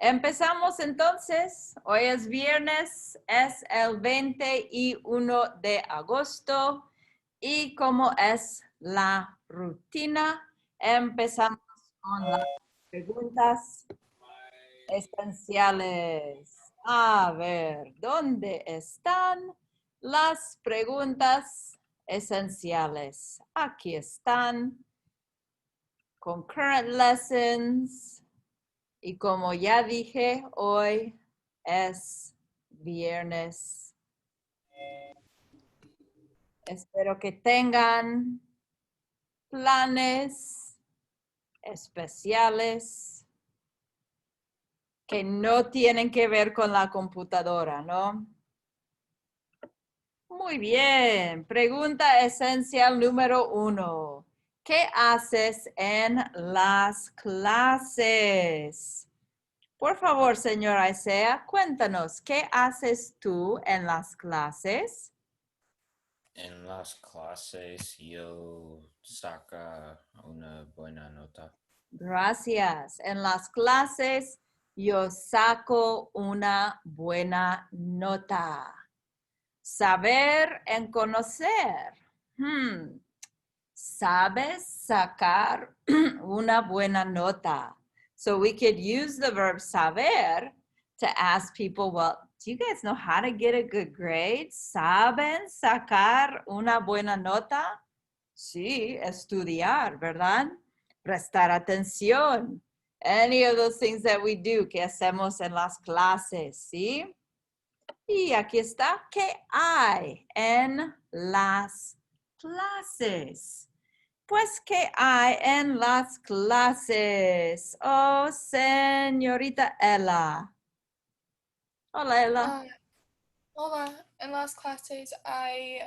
Empezamos entonces. Hoy es viernes, es el 21 de agosto y como es la rutina, empezamos con las preguntas esenciales. A ver, ¿dónde están las preguntas esenciales? Aquí están. Concurrent lessons. Y como ya dije, hoy es viernes. Espero que tengan planes especiales que no tienen que ver con la computadora, ¿no? Muy bien. Pregunta esencial número 1. ¿Qué haces en las clases? Por favor, señora Isaiah, cuéntanos, ¿qué haces tú en las clases? En las clases yo saca una buena nota. Gracias. En las clases yo saco una buena nota. Saber en conocer. ¿Sabes sacar una buena nota? So we could use the verb saber to ask people, well, do you guys know how to get a good grade? ¿Saben sacar una buena nota? Sí, estudiar, ¿verdad? Prestar atención. Any of those things that we do, que hacemos en las clases, ¿sí? Y aquí está, ¿qué hay en las clases? Pues, ¿qué hay en las clases? Oh, señorita Ella. Hola, Ella. Hola, en las clases hay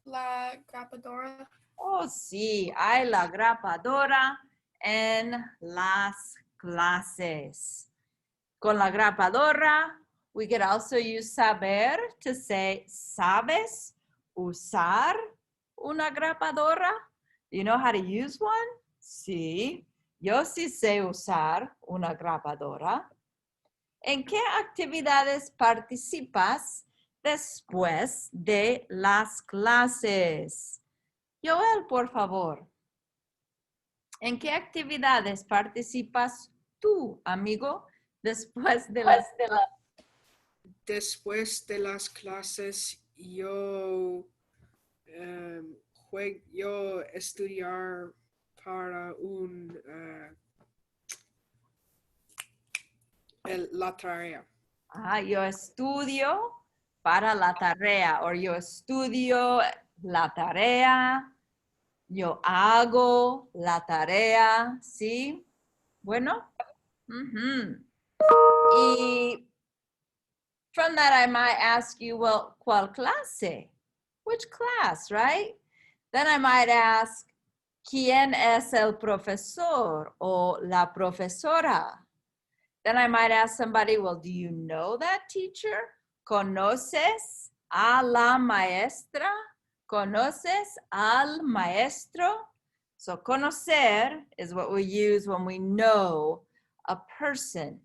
la grapadora. Oh, sí, hay la grapadora en las clases. Con la grapadora, we could also use saber to say, ¿sabes usar una grapadora? Do you know how to use one? Sí, yo sí sé usar una grapadora. ¿En qué actividades participas después de las clases? Joel, por favor. ¿En qué actividades participas tú, amigo, después de las Después de las clases, yo estudiar para la tarea. yo estudio para la tarea, o yo estudio la tarea, yo hago la tarea, ¿sí? Bueno. Y from that, I might ask you, well, ¿cuál clase? Which class, right? Then I might ask, ¿quién es el profesor o la profesora? Then I might ask somebody, well, do you know that teacher? ¿Conoces a la maestra? ¿Conoces al maestro? So conocer is what we use when we know a person.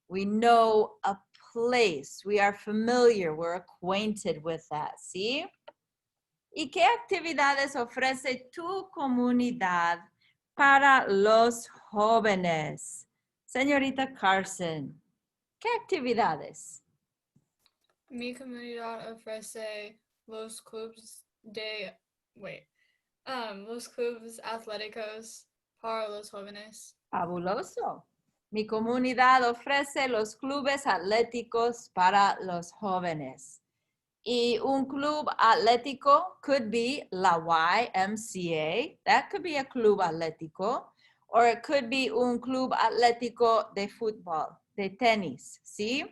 We know a place. We are familiar. We're acquainted with that, ¿sí? ¿Y qué actividades ofrece tu comunidad para los jóvenes? Señorita Carson, ¿qué actividades? Mi comunidad ofrece los clubes los clubes atléticos para los jóvenes. Fabuloso. Mi comunidad ofrece los clubes atléticos para los jóvenes. Y un club atlético could be la YMCA. That could be a club atlético. Or it could be un club atlético de fútbol, de tenis, ¿sí?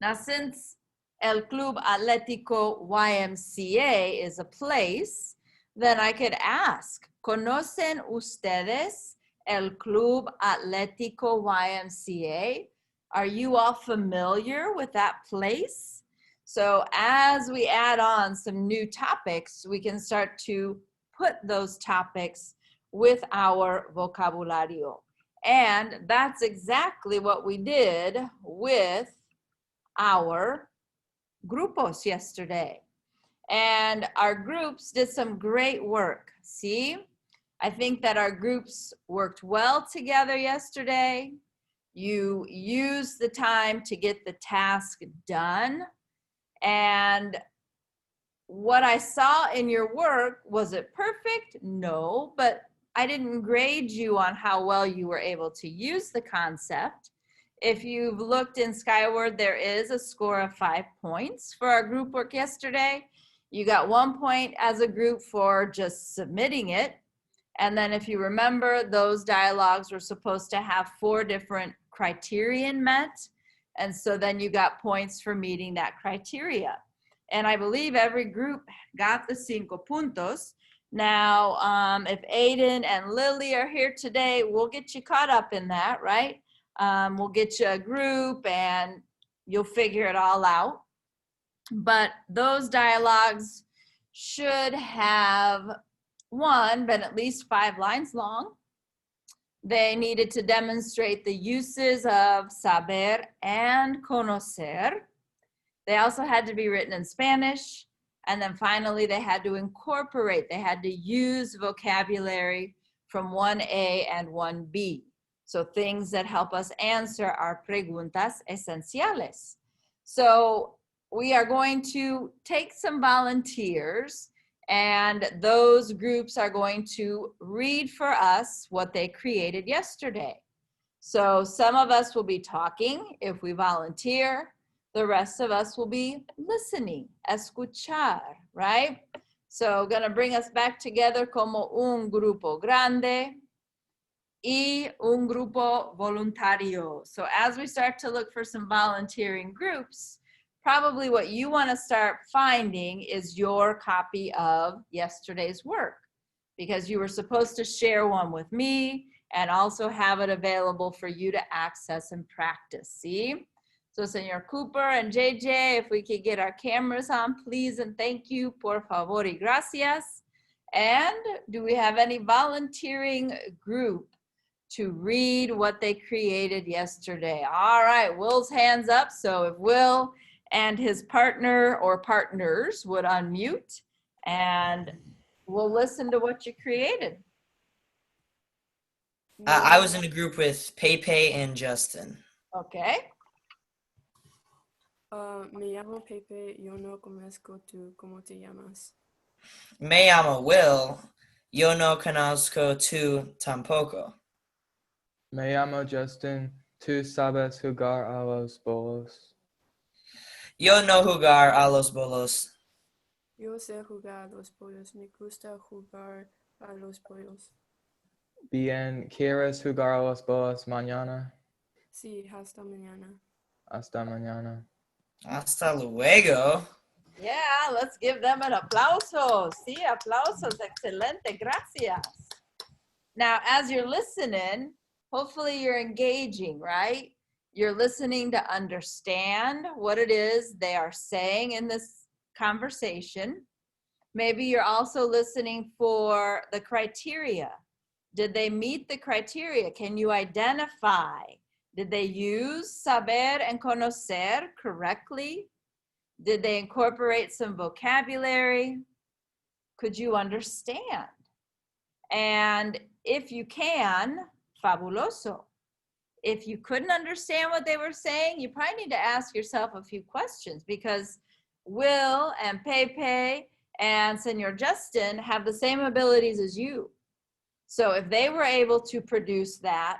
Now, since el club atlético YMCA is a place, then I could ask, ¿conocen ustedes el club atlético YMCA? Are you all familiar with that place? So as we add on some new topics, we can start to put those topics with our vocabulario. And that's exactly what we did with our grupos yesterday. And our groups did some great work. See, I think that our groups worked well together yesterday. You used the time to get the task done. And what I saw in your work, was it perfect? No, but I didn't grade you on how well you were able to use the concept. If you've looked in Skyward, there is a score of 5 points for our group work yesterday. You got 1 point as a group for just submitting it. And then if you remember, those dialogues were supposed to have 4 different criterion met. And so then you got points for meeting that criteria. And I believe every group got the 5 puntos. Now, if Aiden and Lily are here today, we'll get you caught up in that, right? We'll get you a group and you'll figure it all out. But those dialogues should have, one, been at least 5 lines long. They needed to demonstrate the uses of Saber and Conocer. They also had to be written in Spanish. And then finally, they had to incorporate, they had to use vocabulary from 1A and 1B. So things that help us answer our preguntas esenciales. So we are going to take some volunteers, and those groups are going to read for us what they created yesterday. So some of us will be talking if we volunteer. The rest of us will be listening, escuchar, right? So gonna bring us back together como un grupo grande y un grupo voluntario. So as we start to look for some volunteering groups, probably what you wanna start finding is your copy of yesterday's work, because you were supposed to share one with me and also have it available for you to access and practice, see? So Senor Cooper and JJ, if we could get our cameras on, please and thank you, por favor y gracias. And do we have any volunteering group to read what they created yesterday? All right, Will's hand's up. So if Will and his partner or partners would unmute, and we'll listen to what you created. I was in a group with Pepe and Justin. Okay. Me llamo Pepe, yo no conozco tú, ¿cómo te llamas? Me llamo Will, yo no conozco tú tampoco. Me llamo Justin, tú sabes jugar a los bolos. Yo no jugar a los bolos. Yo sé jugar a los pollos, me gusta jugar a los pollos. Bien, ¿quieres jugar a los bolos mañana? Sí, hasta mañana. Hasta mañana. Hasta luego. Yeah, let's give them an aplauso. Sí, aplausos, excelente, gracias. Now, as you're listening, hopefully you're engaging, right? You're listening to understand what it is they are saying in this conversation. Maybe you're also listening for the criteria. Did they meet the criteria? Can you identify? Did they use saber and conocer correctly? Did they incorporate some vocabulary? Could you understand? And if you can, fabuloso. If you couldn't understand what they were saying, you probably need to ask yourself a few questions, because Will and Pepe and Senor Justin have the same abilities as you. So if they were able to produce that,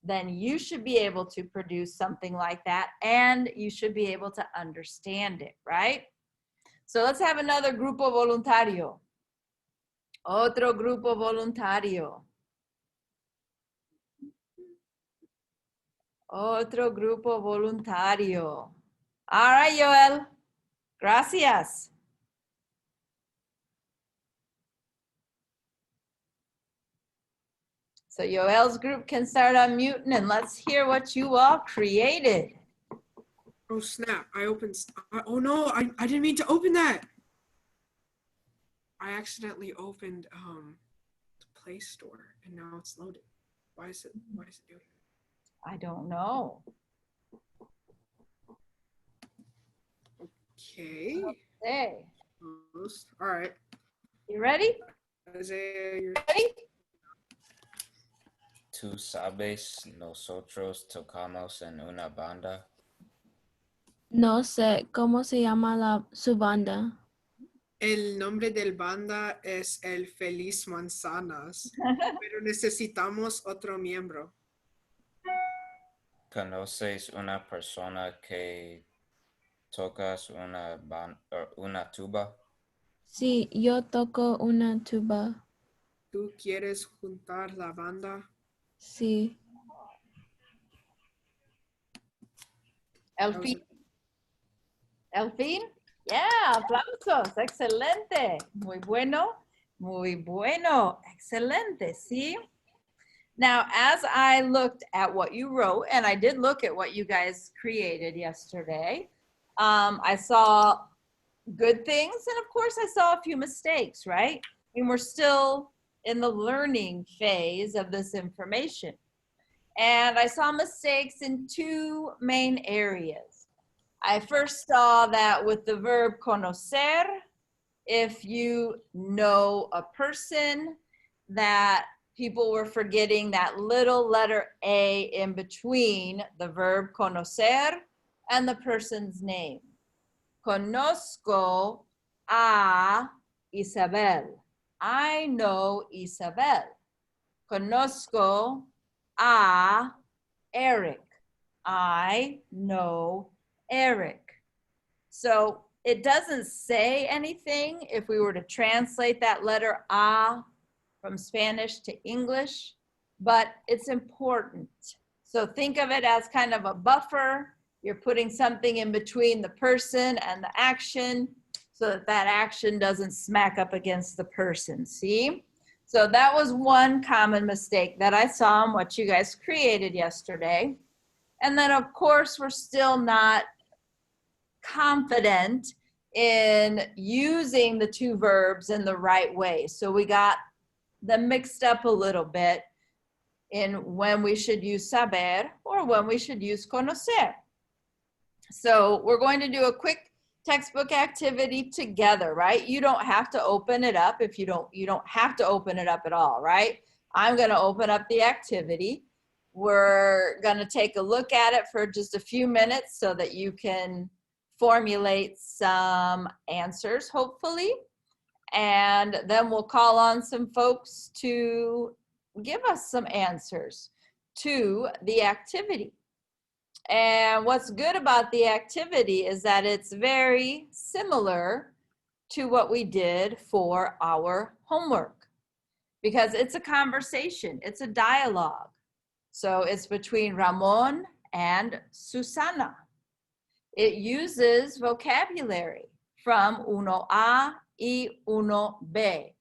then you should be able to produce something like that, and you should be able to understand it, right? So let's have another grupo voluntario. Otro grupo voluntario. Otro grupo voluntario. All right, Joel. Gracias. So Joel's group can start unmuting, and let's hear what you all created. Oh snap, I opened, oh no, I didn't mean to open that. I accidentally opened the Play Store and now it's loaded. Why is it doing? I don't know. Okay. Hey, All right. you ready? Isaiah, you're Ready? Tú sabes, nosotros tocamos en una banda. No sé cómo se llama su banda. el nombre del banda es el Feliz Manzanas, pero necesitamos otro miembro. ¿Conoces una persona que tocas una tuba? Sí, yo toco una tuba. ¿Tú quieres juntar la banda? Sí. Elfín. Elfín. Yeah, aplausos. Excelente. Muy bueno. Muy bueno. Excelente. See? Now, as I looked at what you wrote, and I did look at what you guys created yesterday, I saw good things, and of course, I saw a few mistakes, right? And we're still in the learning phase of this information. And I saw mistakes in two main areas. I first saw that with the verb conocer, if you know a person, that people were forgetting that little letter A in between the verb conocer and the person's name. Conozco a Isabel. I know Isabel. Conozco a Eric. I know Eric. So it doesn't say anything if we were to translate that letter A from Spanish to English, but it's important. So think of it as kind of a buffer. You're putting something in between the person and the action so that that action doesn't smack up against the person, see? So that was one common mistake that I saw in what you guys created yesterday. And then of course, we're still not confident in using the two verbs in the right way. So we got them mixed up a little bit in when we should use saber or when we should use conocer. So we're going to do a quick textbook activity together, right? You don't have to open it up if you don't have to open it up at all, right? I'm going to open up the activity. We're going to take a look at it for just a few minutes so that you can formulate some answers, hopefully. And then we'll call on some folks to give us some answers to the activity. And what's good about the activity is that it's very similar to what we did for our homework, because it's a conversation, it's a dialogue. So it's between Ramon and Susana. It uses vocabulary from uno A y uno B.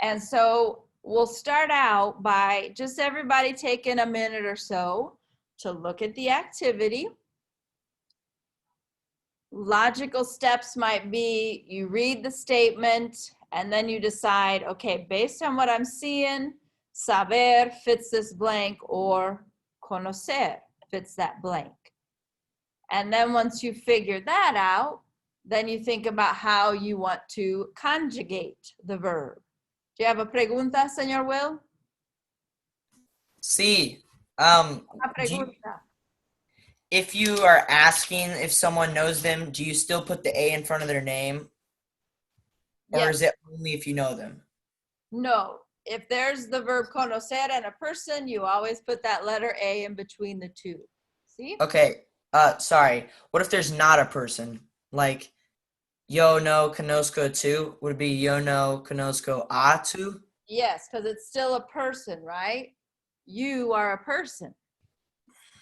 And so we'll start out by just everybody taking a minute or so to look at the activity. Logical steps might be you read the statement and then you decide, okay, based on what I'm seeing, saber fits this blank or conocer fits that blank. And then once you figure that out, then you think about how you want to conjugate the verb. Do you have a pregunta, señor Will? Sí. Una pregunta. If you are asking if someone knows them, do you still put the A in front of their name? Or Yes. is it only if you know them? No. If there's the verb conocer and a person, you always put that letter A in between the two. See? Okay. Sorry. What if there's not a person? Like, yo no conozco tú would be yo no conozco a tú? Yes, because it's still a person, right? You are a person.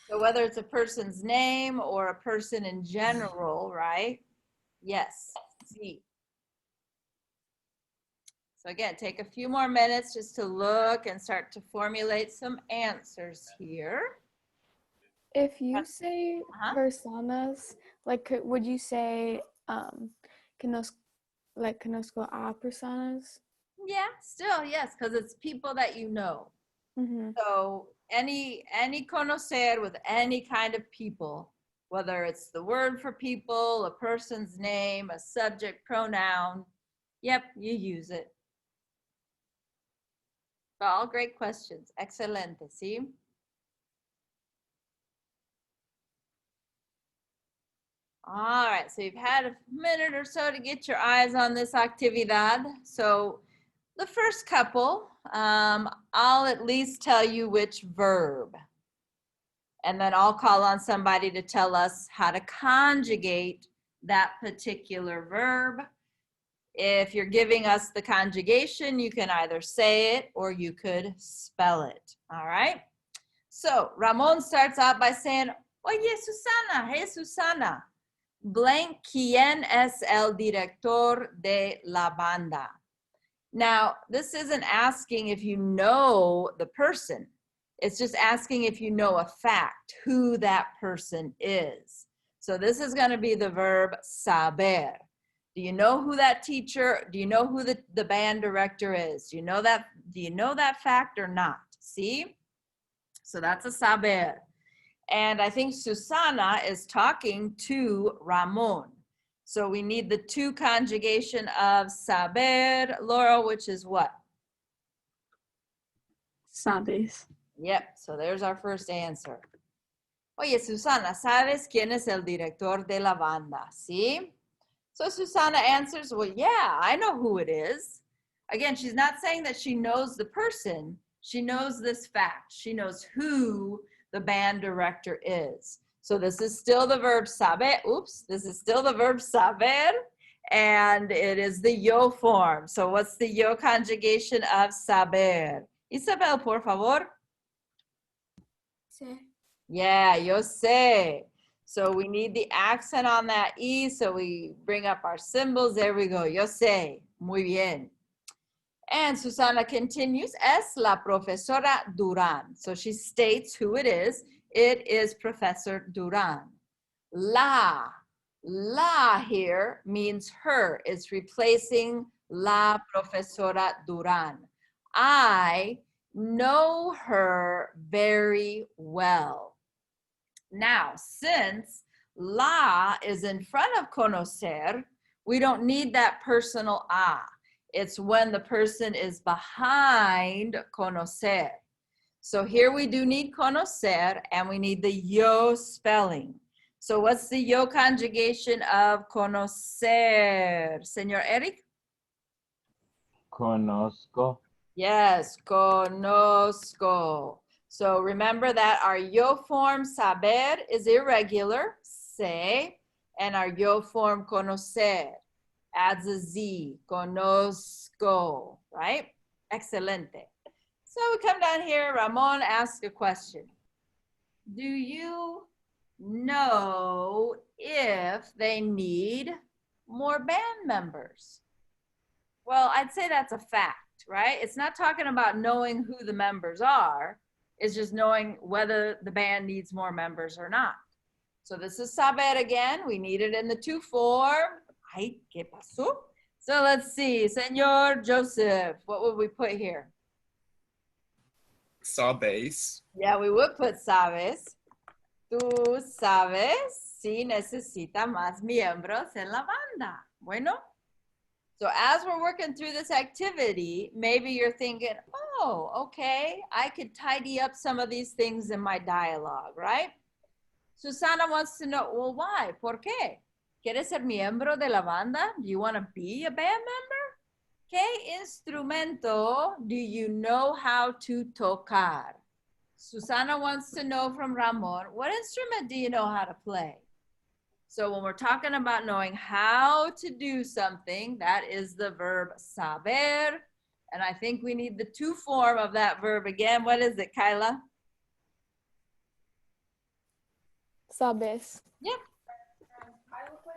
So whether it's a person's name or a person in general, right? Yes. See. So again, take a few more minutes just to look and start to formulate some answers here. If you say Uh-huh. personas, like would you say conozco a personas? Yeah, still, yes, because it's people that you know. So any conocer with any kind of people, whether it's the word for people, a person's name, a subject, pronoun, yep, you use it. All great questions. Excelente, see? All right, so you've had a minute or so to get your eyes on this actividad. So the first couple, I'll at least tell you which verb. And then I'll call on somebody to tell us how to conjugate that particular verb. If you're giving us the conjugation, you can either say it or you could spell it. All right? So Ramon starts out by saying, Oye, Susana, hey, Susana. Blank, ¿quién es el director de la banda? Now, this isn't asking if you know the person. It's just asking if you know a fact, who that person is. So this is going to be the verb saber. Do you know who that teacher, do you know who the band director is? Do you know that fact or not? See? So that's a saber. And I think Susana is talking to Ramon. So we need the to conjugation of saber, Laura, which is what? Sabes. Yep, so there's our first answer. Oye, Susana, ¿sabes quién es el director de la banda? ¿Sí? So Susana answers, well, yeah, I know who it is. Again, she's not saying that she knows the person. She knows this fact. She knows who the band director is. So this is still the verb saber. Oops, this is still the verb saber, and it is the yo form. So what's the yo conjugation of saber? Isabel, por favor. Sé. Yeah, yo sé. So we need the accent on that E, so we bring up our symbols. There we go, yo sé. Muy bien. And Susana continues, es la profesora Duran. So she states who it is. It is Professor Duran. La here means her. It's replacing la profesora Duran. I know her very well. Now, since la is in front of conocer, we don't need that personal a. It's when the person is behind conocer. So here we do need conocer and we need the yo spelling. So what's the yo conjugation of conocer? Señor Eric? Conozco. Yes, conozco. So remember that our yo form saber is irregular, sé, and our yo form conocer adds a Z, conozco, right? Excelente. So we come down here, Ramon asks a question. Do you know if they need more band members? Well, I'd say that's a fact, right? It's not talking about knowing who the members are. It's just knowing whether the band needs more members or not. So this is saber again. We need it in the to form. Ay, ¿qué pasó? So let's see, Señor Joseph, what would we put here? Sabes. Yeah, we would put sabes. Tú sabes si necesita más miembros en la banda. Bueno. So as we're working through this activity, maybe you're thinking, oh, okay, I could tidy up some of these things in my dialogue, right? Susana wants to know, well, why? ¿Por qué? ¿Quieres ser miembro de la banda? Do you want to be a band member? ¿Qué instrumento do you know how to tocar? Susana wants to know from Ramon, what instrument do you know how to play? So when we're talking about knowing how to do something, that is the verb saber. And I think we need the to form of that verb again. What is it, Kyla? Sabes. Yep.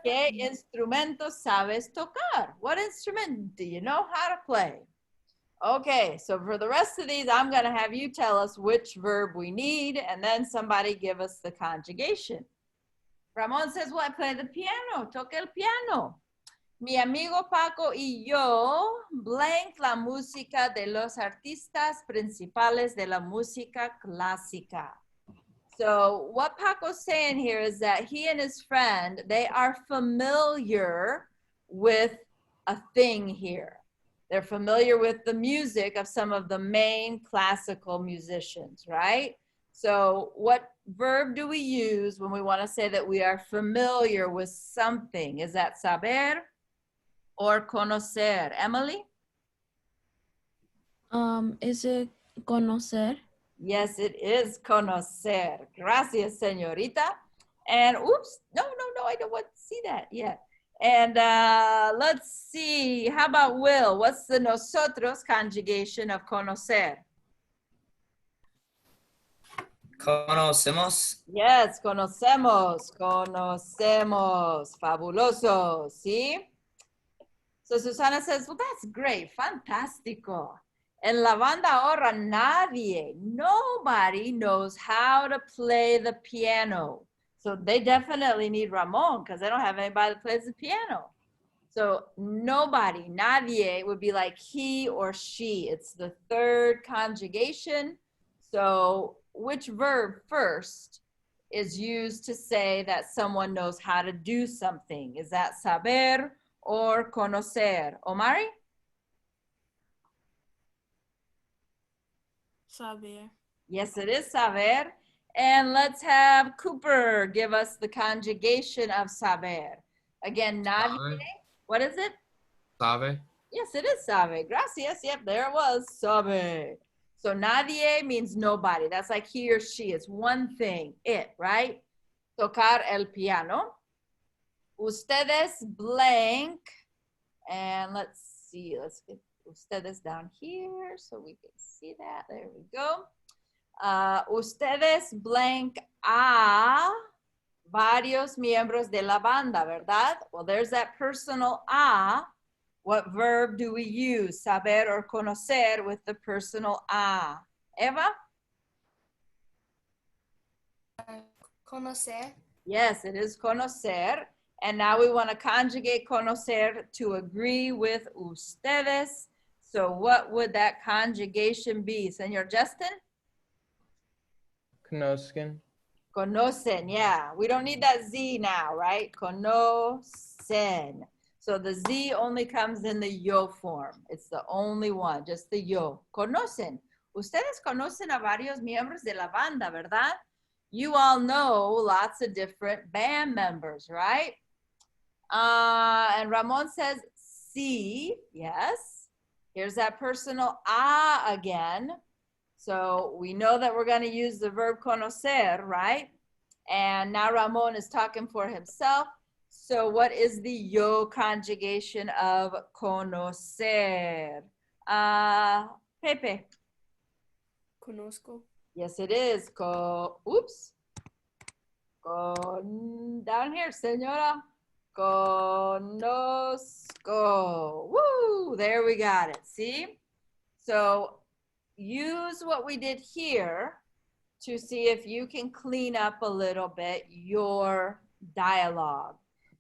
¿Qué instrumento sabes tocar? What instrument do you know how to play? Okay, so for the rest of these, I'm going to have you tell us which verb we need, and then somebody give us the conjugation. Ramon says, well, I play the piano, toca el piano. Mi amigo Paco y yo blank la música de los artistas principales de la música clásica. So what Paco's saying here is that he and his friend, they are familiar with a thing here. They're familiar with the music of some of the main classical musicians, right? So what verb do we use when we want to say that we are familiar with something? Is that saber or conocer? Emily? Is it conocer? Yes, it is conocer. Gracias, señorita. And oops, no, I don't want to see that yet. And let's see, how about Will? What's the nosotros conjugation of conocer? Conocemos. Yes, conocemos, fabuloso, ¿sí? So Susana says, well, that's great, fantástico. En la banda ahora nobody knows how to play the piano. So they definitely need Ramon because they don't have anybody that plays the piano. So nobody, nadie would be like he or she. It's the third conjugation. So which verb first is used to say that someone knows how to do something? Is that saber or conocer? Omari? Saber. Yes, it is saber. And let's have Cooper give us the conjugation of saber. Again, nadie. Sabe. What is it? Sabe. Yes, it is sabe. Gracias. Yep, there it was. Sabe. So nadie means nobody. That's like he or she. It's one thing, it, right? Tocar el piano. Ustedes blank. And let's see. Let's get ustedes down here so we can see that. There we go. Ustedes blank a varios miembros de la banda, ¿verdad? Well, there's that personal a. What verb do we use? Saber or conocer with the personal a. Eva? Conocer. Yes, it is conocer. And now we want to conjugate conocer to agree with ustedes. So what would that conjugation be? Señor Justin? Conozcan. Conocen, yeah. We don't need that Z now, right? Conocen. So the Z only comes in the yo form. It's the only one, just the yo. Conocen. Ustedes conocen a varios miembros de la banda, ¿verdad? You all know lots of different band members, right? And Ramon says, sí, yes. Here's that personal a again. So we know that we're going to use the verb conocer, right? And now Ramon is talking for himself. So what is the yo conjugation of conocer? Pepe. Conozco. Yes, it is. Oops. Down here, señora. Conozco. Woo! There we got it. See? So use what we did here to see if you can clean up a little bit your dialogue.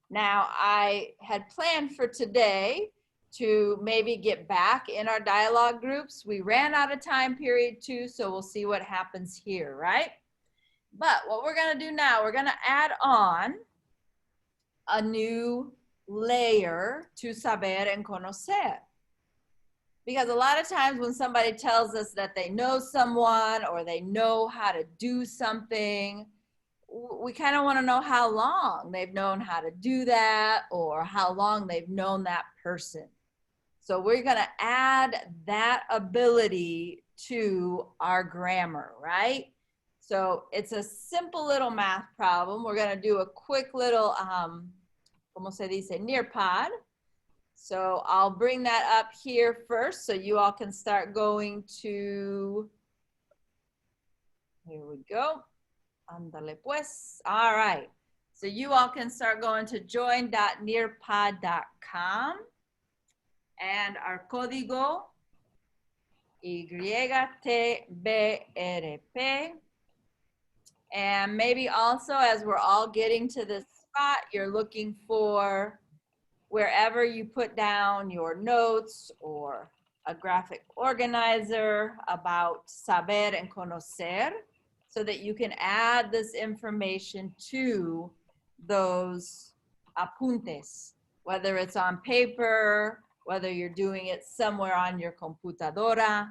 Now, I had planned for today to maybe get back in our dialogue groups. We ran out of time period 2, so we'll see what happens here, right? But what we're going to do now, we're going to add on a new layer to saber and conocer. Because a lot of times when somebody tells us that they know someone or they know how to do something, we kind of want to know how long they've known how to do that or how long they've known that person. So we're going to add that ability to our grammar, right? So it's a simple little math problem. We're going to do a quick little, como se dice, Nearpod. So I'll bring that up here first so you all can start going to, here we go. Andale pues. All right. So you all can start going to join.nearpod.com and our código YTBRP. And maybe also as we're all getting to this spot, you're looking for wherever you put down your notes or a graphic organizer about Saber and Conocer so that you can add this information to those apuntes, whether it's on paper, whether you're doing it somewhere on your computadora.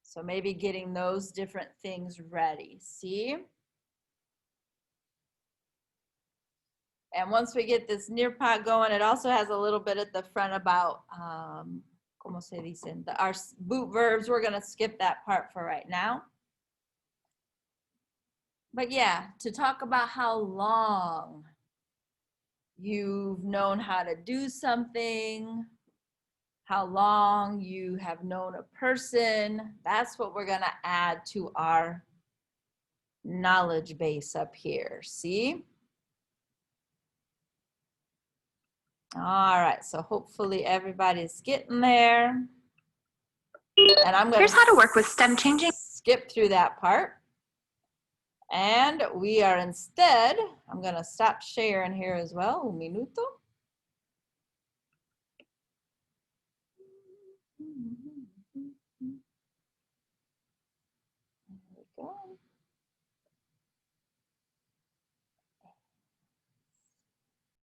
So maybe getting those different things ready, see? And once we get this Nearpod going, it also has a little bit at the front about, ¿cómo se dicen? Our boot verbs. We're gonna skip that part for right now. But yeah, to talk about how long you've known how to do something, how long you have known a person, that's what we're gonna add to our knowledge base up here, see? All right, so hopefully everybody's getting there. And I'm gonna Here's how to work with stem changing. Skip through that part. And we are instead, I'm gonna stop sharing here as well, un minuto. There we go.